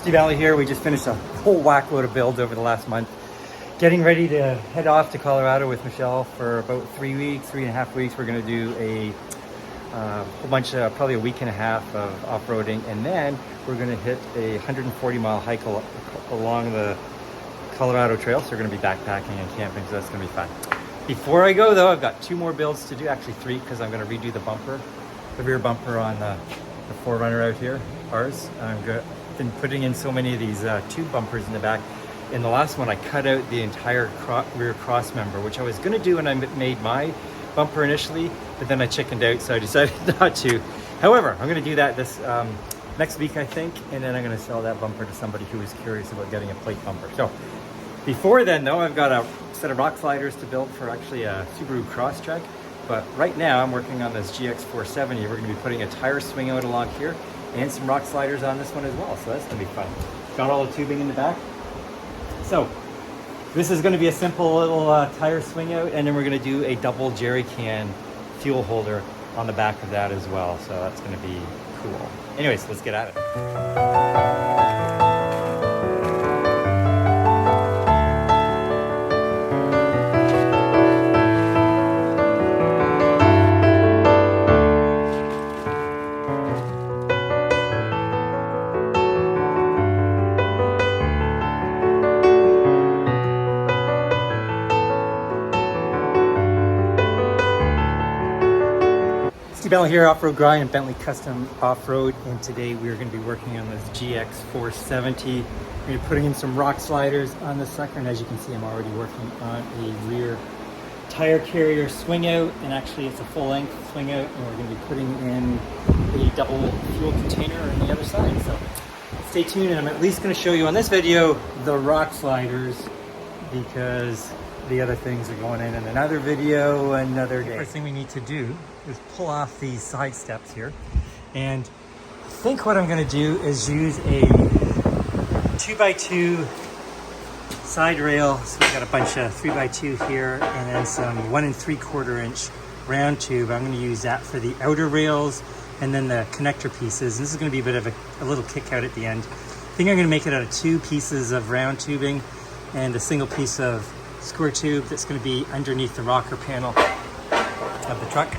Steve Alley here. We just finished a whole whack load of builds over the last month. Getting ready to head off to Colorado with Michelle for about 3.5 weeks. We're going to do a whole bunch of, probably a week and a half of off-roading, and then we're going to hit a 140-mile hike along the Colorado Trail. So we're going to be backpacking and camping, so that's going to be fun. Before I go though, I've got 2 more builds to do, actually 3, because I'm going to redo the bumper, the rear bumper on the 4Runner out here, ours. I've been putting in so many of these tube bumpers in the back. In the last one, I cut out the entire rear cross member, which I was going to do when I made my bumper initially, but then I chickened out, so I decided not to. However, I'm going to do that this next week, I think, and then I'm going to sell that bumper to somebody who is curious about getting a plate bumper. So before then, though, I've got a set of rock sliders to build for actually a Subaru Crosstrek. But right now, I'm working on this GX470. We're going to be putting a tire swing out along here and some rock sliders on this one as well. So that's going to be fun. Got all the tubing in the back. So this is going to be a simple little tire swing out, and then we're going to do a double jerry can fuel holder on the back of that as well. So that's going to be cool. Anyways, let's get at it. Steve Alley here, Offroad Guy and Bentley Custom Off-Road, and today we're going to be working on this GX470. We're going to be putting in some rock sliders on this sucker, and as you can see, I'm already working on a rear tire carrier swing out, and actually it's a full-length swing out, and we're going to be putting in a double fuel container on the other side. So stay tuned, and I'm at least going to show you on this video the rock sliders, because the other things are going in another video another day. First thing we need to do is pull off these side steps here, and I think what I'm going to do is use a 2x2 side rail. So we've got a bunch of 3x2 here, and then some 1 3/4 inch round tube. I'm going to use that for the outer rails, and then the connector pieces. And this is going to be a bit of a little kick out at the end. I think I'm going to make it out of 2 pieces of round tubing and a single piece of square tube that's going to be underneath the rocker panel of the truck.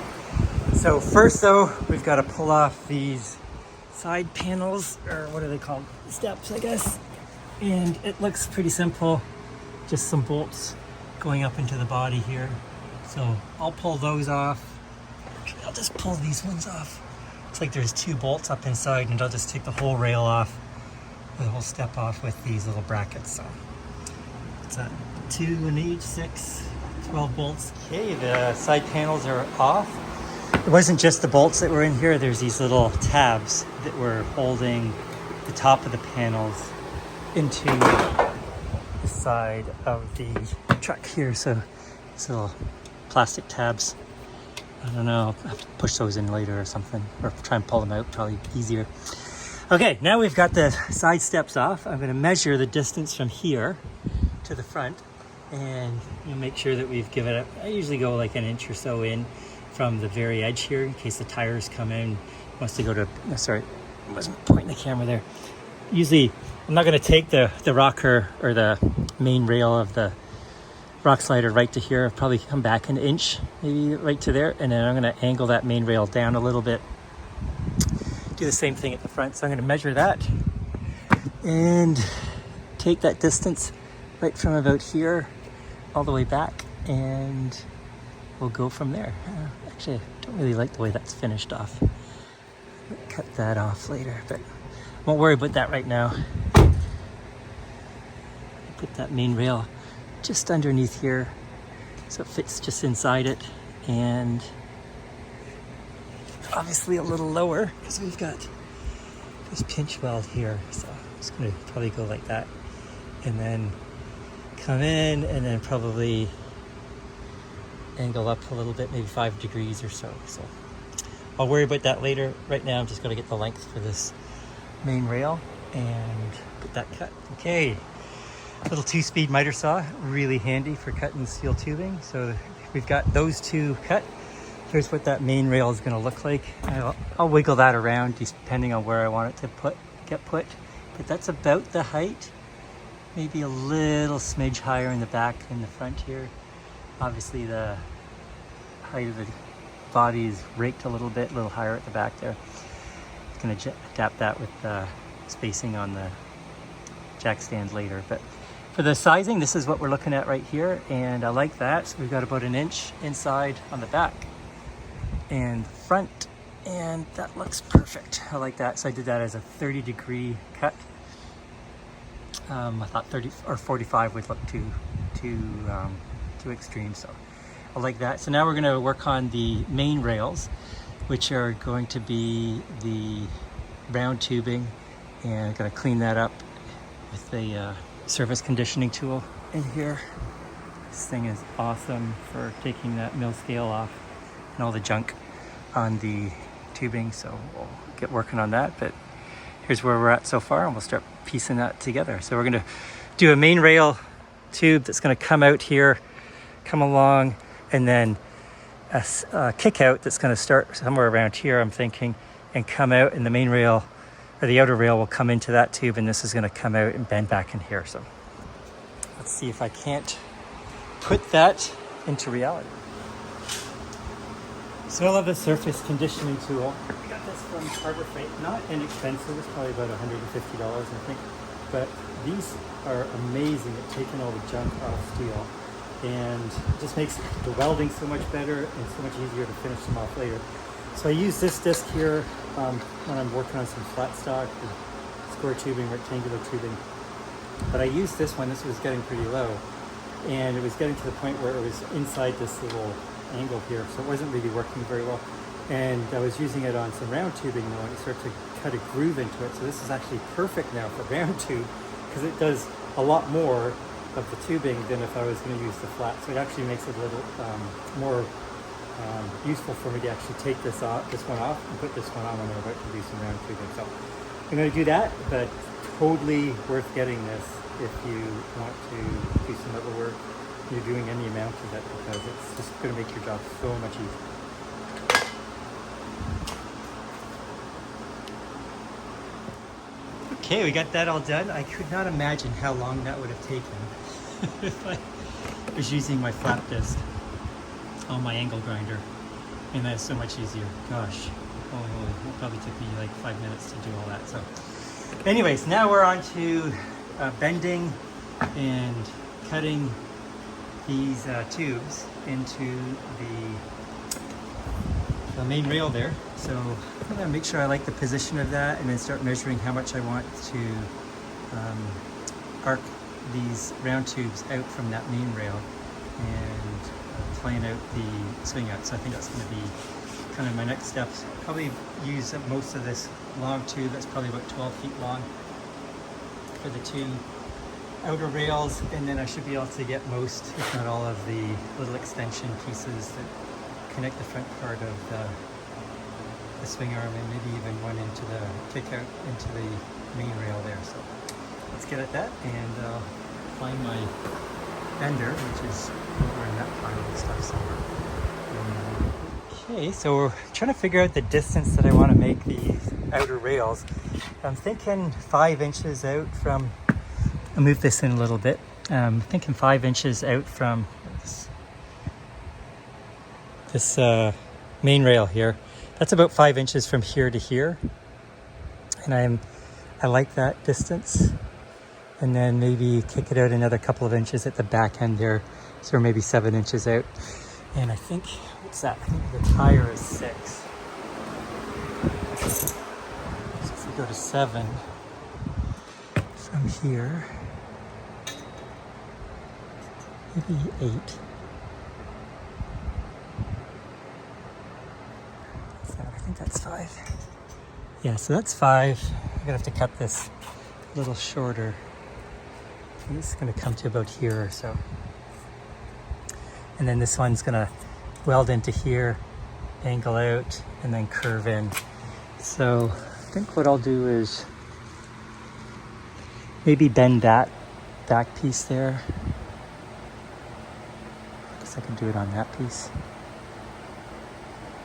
So first though, we've got to pull off these side panels, or what are they called? Steps, I guess. And it looks pretty simple. Just some bolts going up into the body here. So I'll pull those off. Actually, I'll just pull these ones off. Looks like there's 2 bolts up inside, and I'll just take the whole rail off, the whole step off with these little brackets. So it's a 2 in each, 6, 12 bolts. Okay, the side panels are off. It wasn't just the bolts that were in here. There's these little tabs that were holding the top of the panels into the side of the truck here. So these little plastic tabs. I don't know, I'll have to push those in later or something, or try and pull them out, probably easier. Okay, now we've got the side steps off. I'm going to measure the distance from here to the front, and make sure that we've given it, I usually go like an inch or so in from the very edge here, in case the tires come in, wants to go to, sorry, I wasn't pointing the camera there. Usually, I'm not going to take the rocker or the main rail of the rock slider right to here. I'll probably come back an inch, maybe right to there, and then I'm going to angle that main rail down a little bit. Do the same thing at the front. So I'm going to measure that and take that distance right from about here all the way back, and we'll go from there. Actually, I don't really like the way that's finished off. I'll cut that off later, but won't worry about that right now. Put that main rail just underneath here so it fits just inside it, and obviously a little lower because we've got this pinch weld here. So I'm just going to probably go like that, and then come in, and then probably angle up a little bit, maybe 5 degrees or so. So I'll worry about that later. Right now I'm just going to get the length for this main rail and put that cut. Okay, little 2-speed miter saw, really handy for cutting steel tubing. So we've got those 2 cut. Here's what that main rail is going to look like. I'll wiggle that around depending on where I want it to get put. but that's about the height. Maybe a little smidge higher in the back and the front here. Obviously the height of the body is raked a little bit, a little higher at the back there. I'm going to adapt that with spacing on the jack stand later. But for the sizing, this is what we're looking at right here, and I like that. So we've got about 1 inch inside on the back and front, and that looks perfect. I like that. So I did that as a 30-degree cut. I thought 30 or 45 would look too extreme, so I like that. So now we're going to work on the main rails, which are going to be the round tubing, and I'm going to clean that up with a surface conditioning tool in here. This thing is awesome for taking that mill scale off and all the junk on the tubing, so we'll get working on that. But here's where we're at so far, and we'll start piecing that together. So we're going to do a main rail tube that's going to come out here, come along, and then a kick out that's going to start somewhere around here, I'm thinking, and come out, and the main rail or the outer rail will come into that tube, and this is going to come out and bend back in here. So let's see if I can't put that into reality. So I love the surface conditioning tool. I got this from Harbor Freight. Not inexpensive, it's probably about $150 I think. But these are amazing at taking all the junk off steel, and it just makes the welding so much better and so much easier to finish them off later. So I use this disc here when I'm working on some flat stock, square tubing, rectangular tubing. But I used this one. This was getting pretty low, and it was getting to the point where it was inside this little angle here, so it wasn't really working very well. And I was using it on some round tubing though, and it started to cut a groove into it. So this is actually perfect now for round tube, because it does a lot more of the tubing than if I was going to use the flat. So it actually makes it a little more useful for me to actually take this one off and put this one on when I'm about to do some round tubing. So I'm going to do that, but totally worth getting this if you want to do some other work. You're doing any amount of it, because it's just going to make your job so much easier. Okay, we got that all done. I could not imagine how long that would have taken if I was using my flat disc on my angle grinder, and that's so much easier. Gosh, holy moly, it probably took me like 5 minutes to do all that. So anyways, now we're on to bending and cutting these tubes into the main rail there. So I'm going to make sure I like the position of that, and then start measuring how much I want to arc these round tubes out from that main rail, and plan out the swing out. So I think that's going to be kind of my next steps. Probably use most of this long tube that's probably about 12 feet long for the two outer rails, and then I should be able to get most, if not all, of the little extension pieces that connect the front part of the swing arm, and maybe even one into the kick out into the main rail there. So let's get at that, and find my bender, which is over in that pile of stuff somewhere. Okay, so we're trying to figure out the distance that I want to make these outer rails. I'm thinking 5 inches out from, I'll move this in a little bit. I'm thinking 5 inches out from this main rail here. That's about 5 inches from here to here, and I like that distance. And then maybe kick it out another couple of inches at the back end there, so maybe 7 inches out. And I think, what's that? I think the tire is 6. So if we go to 7 from here, maybe 8. I think that's 5. Yeah, so that's 5. I'm gonna have to cut this a little shorter. And this is gonna come to about here or so. And then this one's gonna weld into here, angle out, and then curve in. So I think what I'll do is maybe bend that back piece there. I guess I can do it on that piece.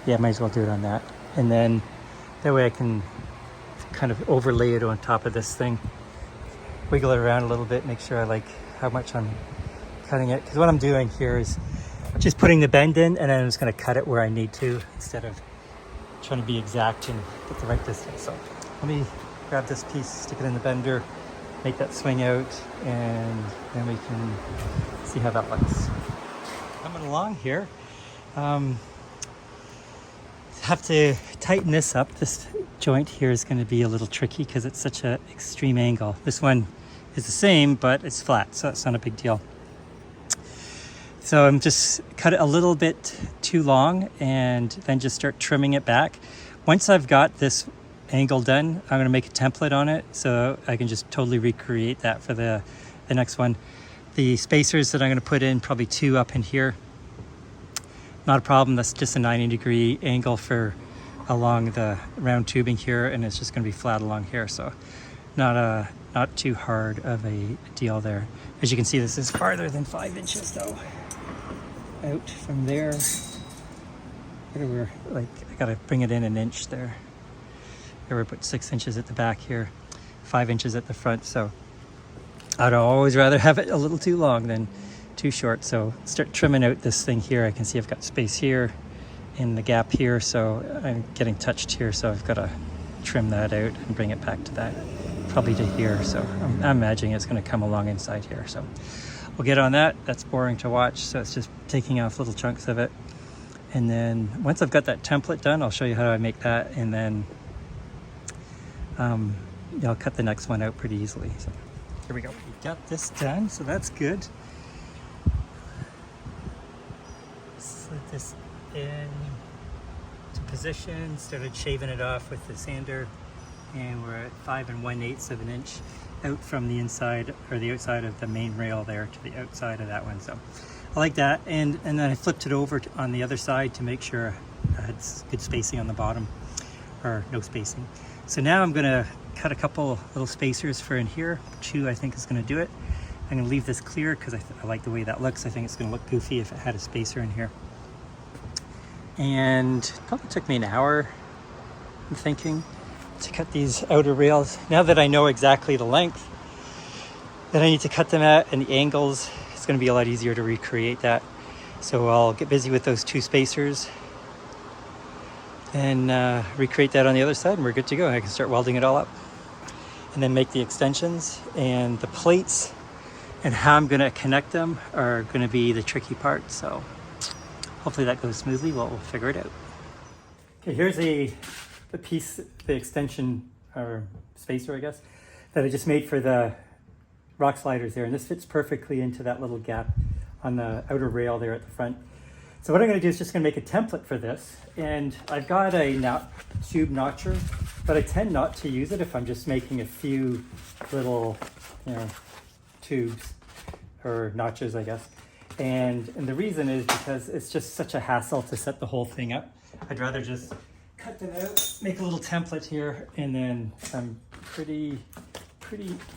Yeah, might as well do it on that. And then that way I can kind of overlay it on top of this thing wiggle it around a little bit, make sure I like how much I'm cutting it. Because what I'm doing here is just putting the bend in, and then I'm just going to cut it where I need to instead of trying to be exact and get the right distance. So let me grab this piece, stick it in the bender, make that swing out, and then we can see how that looks. Coming along here. Have to tighten this up. This joint here is going to be a little tricky because it's such an extreme angle. This one is the same, but it's flat, so that's not a big deal. So I'm just cut it a little bit too long and then just start trimming it back. Once I've got this angle done, I'm going to make a template on it so I can just totally recreate that for the next one. The spacers that I'm going to put in, probably 2 up in here. Not a problem. That's just a 90-degree angle for along the round tubing here, and it's just going to be flat along here. So not too hard of a deal there. As you can see, this is farther than 5 inches though. Out from there, we're like, I gotta bring it in an inch there. Here we put 6 inches at the back here, 5 inches at the front. So I'd always rather have it a little too long than too short. So start trimming out this thing here. I can see I've got space here in the gap here, so I'm getting touched here, so I've got to trim that out and bring it back to that, probably to here. So I'm imagining it's going to come along inside here. So we'll get on that. That's boring to watch, so it's just taking off little chunks of it. And then once I've got that template done, I'll show you how I make that, and then I'll cut the next one out pretty easily. So here we go. We got this done, so that's good. Slid this in to position, started shaving it off with the sander, and we're at 5 1/8 of an inch out from the inside, or the outside of the main rail there to the outside of that one. So I like that, and then I flipped it over on the other side to make sure I had good spacing on the bottom, or no spacing. So now I'm gonna cut a couple little spacers for in here. 2 I think is gonna do it. I'm gonna leave this clear because I like the way that looks. I think it's gonna look goofy if it had a spacer in here. And it probably took me an hour, I'm thinking, to cut these outer rails. Now that I know exactly the length that I need to cut them at and the angles, it's gonna be a lot easier to recreate that. So I'll get busy with those 2 spacers and recreate that on the other side, and we're good to go. I can start welding it all up and then make the extensions, and the plates and how I'm gonna connect them are gonna be the tricky part. So hopefully that goes smoothly. We'll figure it out. Okay, here's the piece, the extension or spacer, I guess, that I just made for the rock sliders there. And this fits perfectly into that little gap on the outer rail there at the front. So what I'm gonna do is just gonna make a template for this. And I've got a tube notcher, but I tend not to use it if I'm just making a few little, tubes or notches, I guess. And the reason is because it's just such a hassle to set the whole thing up. I'd rather just cut them out, make a little template here, and then I'm pretty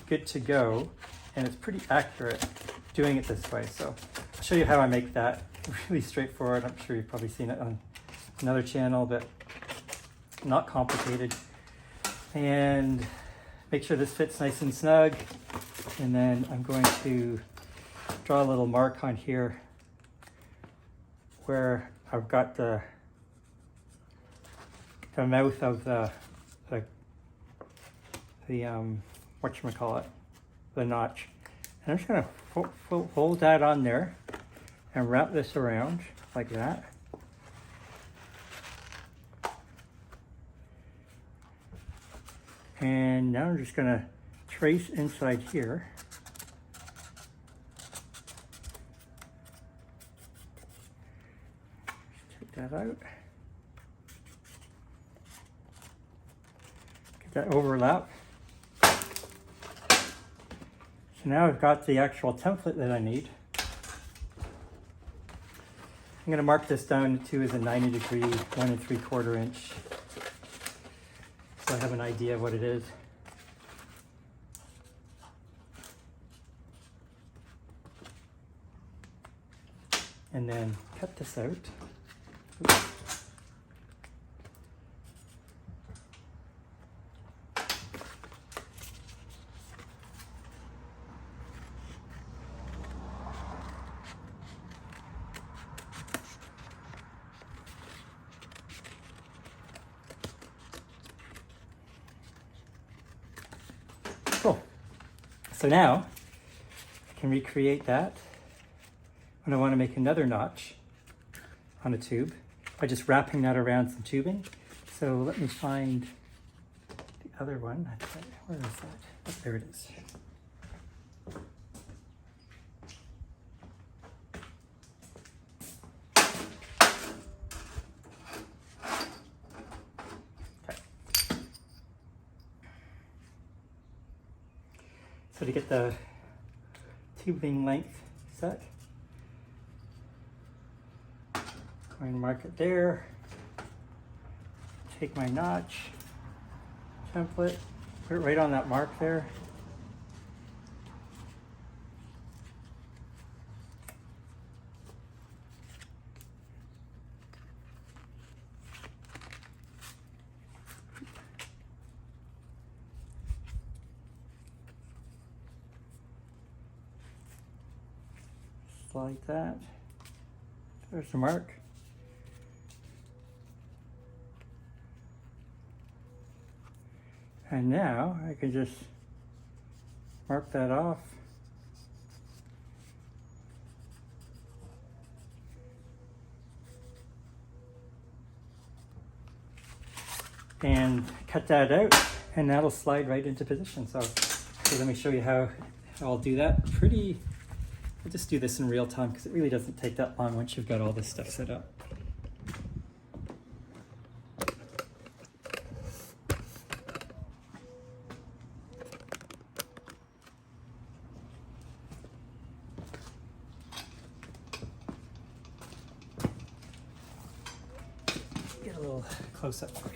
good to go. And it's pretty accurate doing it this way. So I'll show you how I make that. Really straightforward. I'm sure you've probably seen it on another channel, but not complicated. And make sure this fits nice and snug. And then I'm going to draw a little mark on here where I've got the mouth of the whatchamacallit, the notch. And I'm just gonna hold that on there and wrap this around like that. And now I'm just gonna trace inside here. Take that out. Get that overlap. So now I've got the actual template that I need. I'm gonna mark this down to as a 90-degree, 1 3/4 inch. So I have an idea of what it is. And then cut this out. Oops. So now I can recreate that when I want to make another notch on a tube by just wrapping that around some tubing. So let me find the other one. Where is that? Oh, there it is. So to get the tubing length set, I'm going to mark it there, take my notch template, put it right on that mark there. Slide that. There's the mark. And now I can just mark that off. And cut that out, and that'll slide right into position. So let me show you how I'll do that. I'll just do this in real time because it really doesn't take that long once you've got all this stuff set up. Get a little close up for you.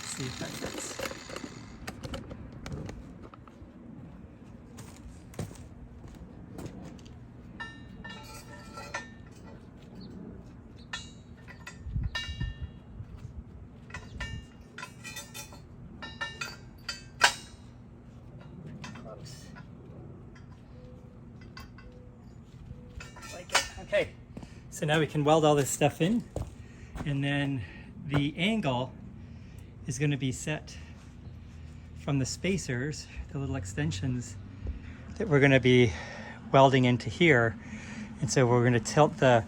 See if that fits. Close. Like it. Okay. So now we can weld all this stuff in, and then the angle is going to be set from the spacers, the little extensions that we're going to be welding into here. And so we're going to tilt the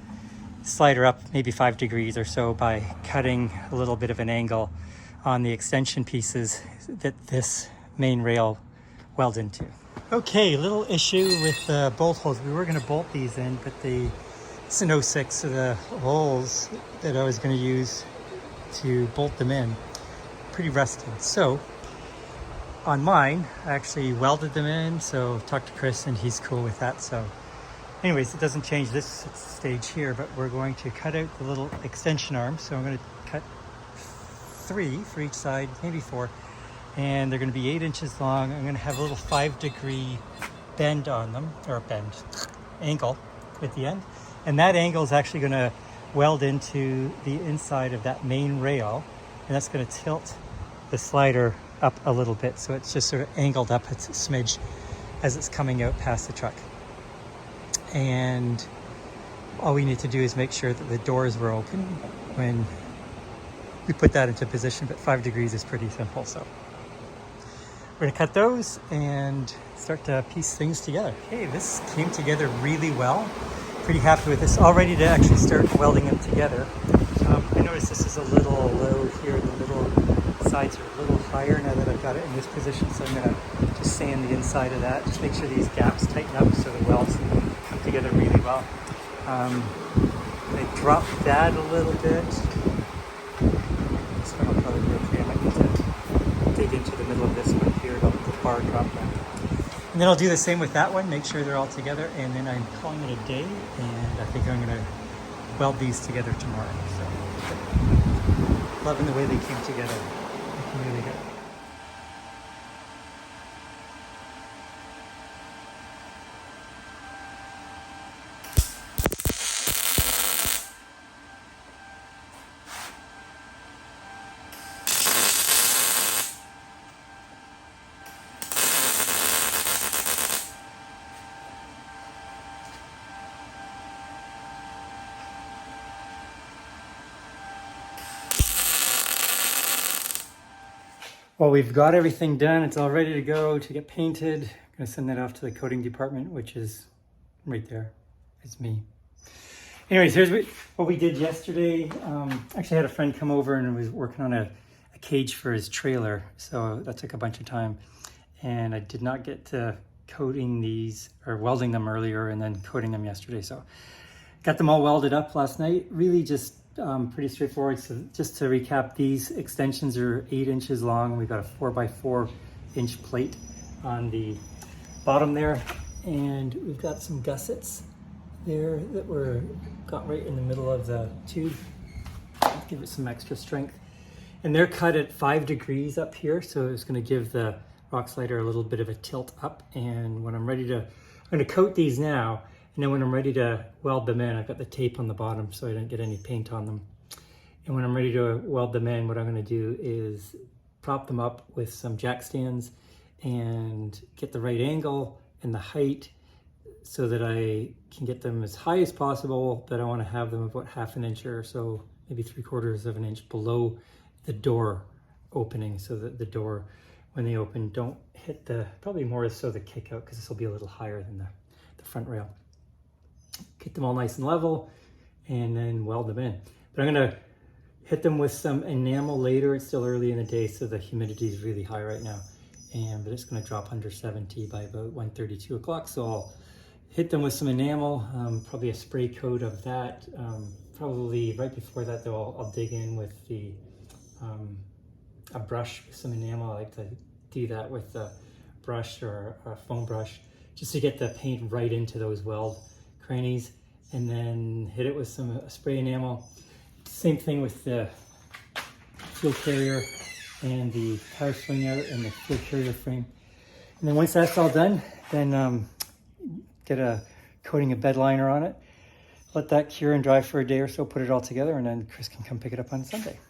slider up maybe 5 degrees or so by cutting a little bit of an angle on the extension pieces that this main rail weld into. Okay, little issue with the bolt holes. We were going to bolt these in, but it's an 06, so the holes that I was going to use to bolt them in pretty rusted. So on mine, I actually welded them in, so talked to Chris and he's cool with that. So anyways, it doesn't change this stage here, but we're going to cut out the little extension arms. So I'm going to cut 3 for each side, maybe 4, and they're going to be 8 inches long. I'm going to have a little 5-degree bend on them, or angle at the end, and that angle is actually going to weld into the inside of that main rail, and that's going to tilt the slider up a little bit, so it's just sort of angled up a smidge as it's coming out past the truck. And all we need to do is make sure that the doors were open when we put that into position, but 5 degrees is pretty simple. So we're going to cut those and start to piece things together. Okay, this came together really well. Pretty happy with this. All ready to actually start welding them together. I noticed this is a little low here. The little sides are a little higher now that I've got it in this position. So I'm going to just sand the inside of that. Just make sure these gaps tighten up so the welds together really well. I dropped that a little bit. This one will probably be okay. I might need to dig into the middle of this one here to let the bar drop down. And then I'll do the same with that one, make sure they're all together, and then I'm calling it a day, and I think I'm gonna weld these together tomorrow. So, loving the way they came together. Looking really good. Well, we've got everything done. It's all ready to go to get painted. I'm gonna send that off to the coating department, which is right there. It's me. Anyways, here's what we did yesterday. Actually, I had a friend come over and was working on a cage for his trailer. So that took a bunch of time. And I did not get to coating these or welding them earlier and then coating them yesterday. So got them all welded up last night. Really just pretty straightforward. So just to recap, these extensions are 8 inches long. We've got a 4x4 inch plate on the bottom there, and we've got some gussets there that were got right in the middle of the tube. Give it some extra strength, and they're cut at 5 degrees up here, so it's going to give the rock slider a little bit of a tilt up. And when I'm ready to, I'm going to coat these now. And then when I'm ready to weld them in, I've got the tape on the bottom so I didn't get any paint on them. And when I'm ready to weld them in, what I'm gonna do is prop them up with some jack stands and get the right angle and the height so that I can get them as high as possible, but I wanna have them about 1/2 inch or so, maybe 3/4 of an inch below the door opening, so that the door, when they open, don't hit the, probably more so the kick out, because this will be a little higher than the front rail. Get them all nice and level and then weld them in. But I'm gonna hit them with some enamel later. It's still early in the day, so the humidity is really high right now. But it's gonna drop under 70 by about 1:30, 2 o'clock. So I'll hit them with some enamel, probably a spray coat of that. Probably right before that though, I'll dig in with a brush with some enamel. I like to do that with a brush or a foam brush, just to get the paint right into those weld crannies, and then hit it with some spray enamel. Same thing with the fuel carrier and the power swing out and the fuel carrier frame. And then once that's all done, then get a coating of bedliner on it, let that cure and dry for a day or so, put it all together, and then Chris can come pick it up on Sunday.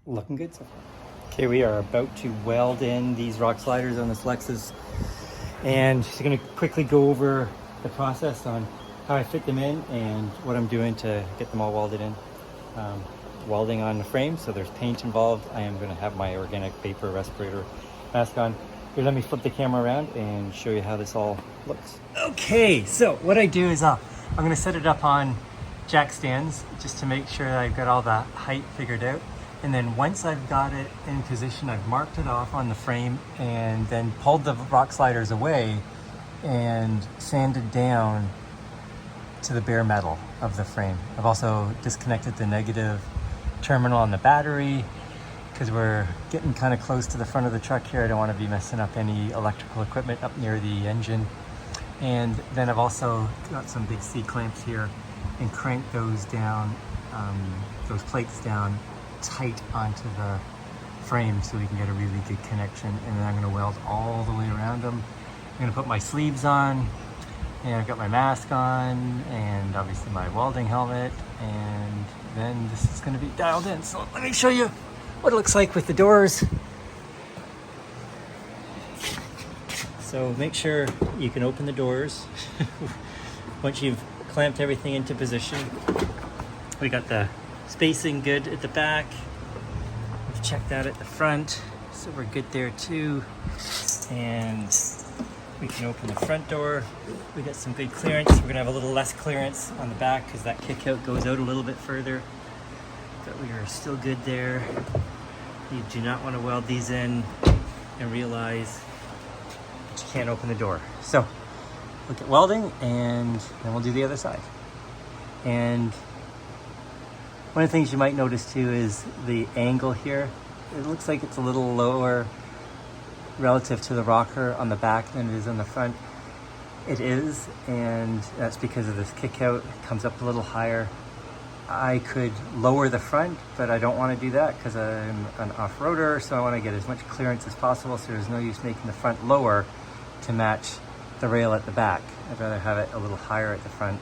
Looking good so far. Okay, we are about to weld in these rock sliders on this Lexus, and just gonna quickly go over the process on how I fit them in and what I'm doing to get them all welded in. Welding on the frame, so there's paint involved. I am going to have my organic vapor respirator mask on. Here, let me flip the camera around and show you how this all looks. Okay, so what I do is I'm going to set it up on jack stands just to make sure that I've got all the height figured out. And then once I've got it in position, I've marked it off on the frame and then pulled the rock sliders away and sanded down to the bare metal of the frame. I've also disconnected the negative terminal on the battery because we're getting kind of close to the front of the truck here. I don't want to be messing up any electrical equipment up near the engine. And then I've also got some big C-clamps here and cranked those down, those plates down tight onto the frame so we can get a really good connection. And then I'm going to weld all the way around them. I'm going to put my sleeves on, and I've got my mask on, and obviously my welding helmet, and then this is going to be dialed in. So let me show you what it looks like with the doors. So make sure you can open the doors once you've clamped everything into position. We got the spacing good at the back. We've checked that at the front, so we're good there too. And we can open the front door. We got some good clearance. We're gonna have a little less clearance on the back because that kick out goes out a little bit further. But we are still good there. You do not want to weld these in and realize that you can't open the door. So look at welding, and then we'll do the other side. And one of the things you might notice too is the angle here. It looks like it's a little lower relative to the rocker on the back than it is on the front. It is, and that's because of this kick out. It comes up a little higher. I could lower the front, but I don't want to do that because I'm an off-roader, so I want to get as much clearance as possible, so there's no use making the front lower to match the rail at the back. I'd rather have it a little higher at the front,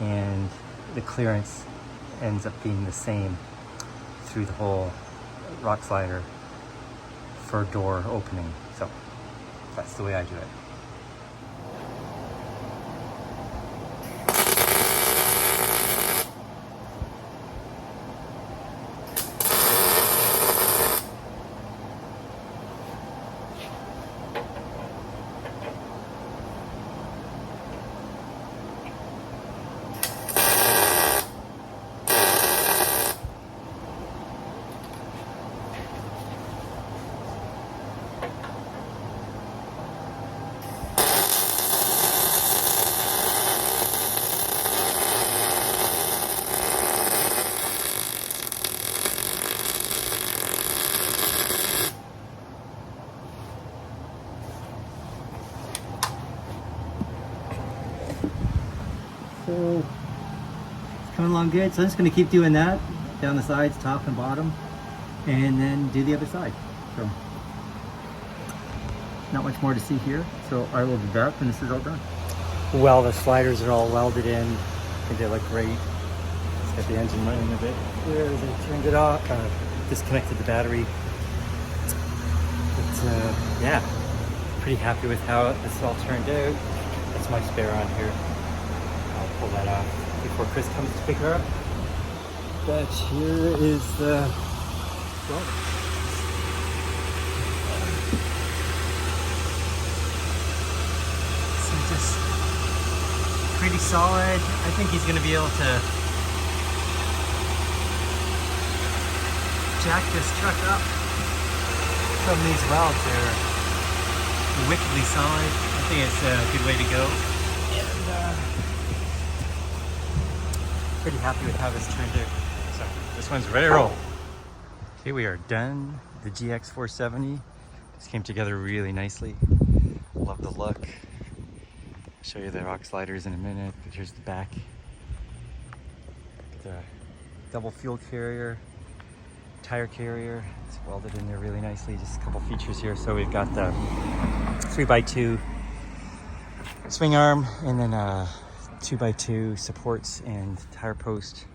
and the clearance ends up being the same through the whole rock slider for door opening. So that's the way I do it. So it's coming along good. So I'm just going to keep doing that down the sides, top and bottom, and then do the other side. So not much more to see here. So I will be back when this is all done. Well, the sliders are all welded in. I think they look great. Let's get the engine running a bit. There, I turned it off, disconnected the battery. But yeah, pretty happy with how this all turned out. That's my spare on here. I'll pull that off before Chris comes to pick her up. But here is the welding. So just pretty solid. I think he's going to be able to jack this truck up from these welds. They're wickedly solid. I think it's a good way to go. And pretty happy with how this turned out. So this one's ready to roll. Okay, we are done. The GX470 just came together really nicely. Love the look. I'll show you the rock sliders in a minute, but here's the back. The double fuel carrier, tire carrier. It's welded in there really nicely. Just a couple features here. So we've got the 3x2 swing arm, and then 2x2 supports and tire post,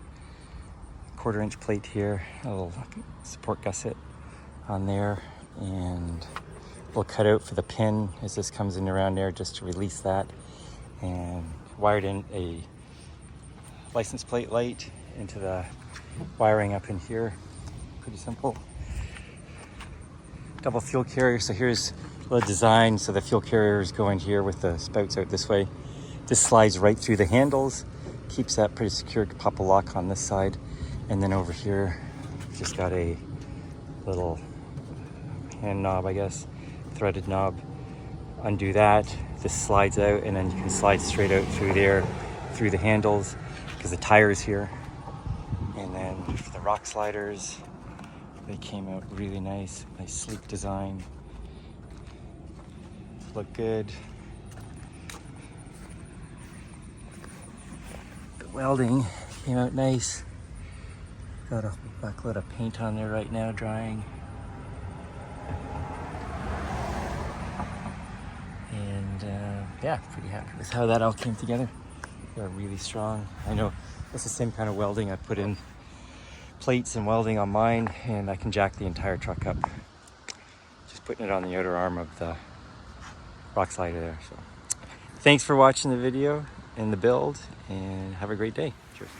1/4 inch plate here, a little support gusset on there, and a little cutout for the pin as this comes in around there just to release that, and wired in a license plate light into the wiring up in here. Pretty simple. Double fuel carrier. So here's the design. So the fuel carrier is going here with the spouts out this way. This slides right through the handles, keeps that pretty secure. Pop a lock on this side, and then over here just got a little hand knob, I guess, threaded knob. Undo that, this slides out, and then you can slide straight out through there, through the handles, because the tire's here. And then for the rock sliders, they came out really nice sleek design. Look good. The welding came out nice. Got a buckload of paint on there right now, drying. And yeah, pretty happy with how that all came together. They're really strong. I know that's the same kind of welding I put in plates and welding on mine, and I can jack the entire truck up. Just putting it on the outer arm of the rock slider there. So thanks for watching the video and the build, and have a great day. Cheers.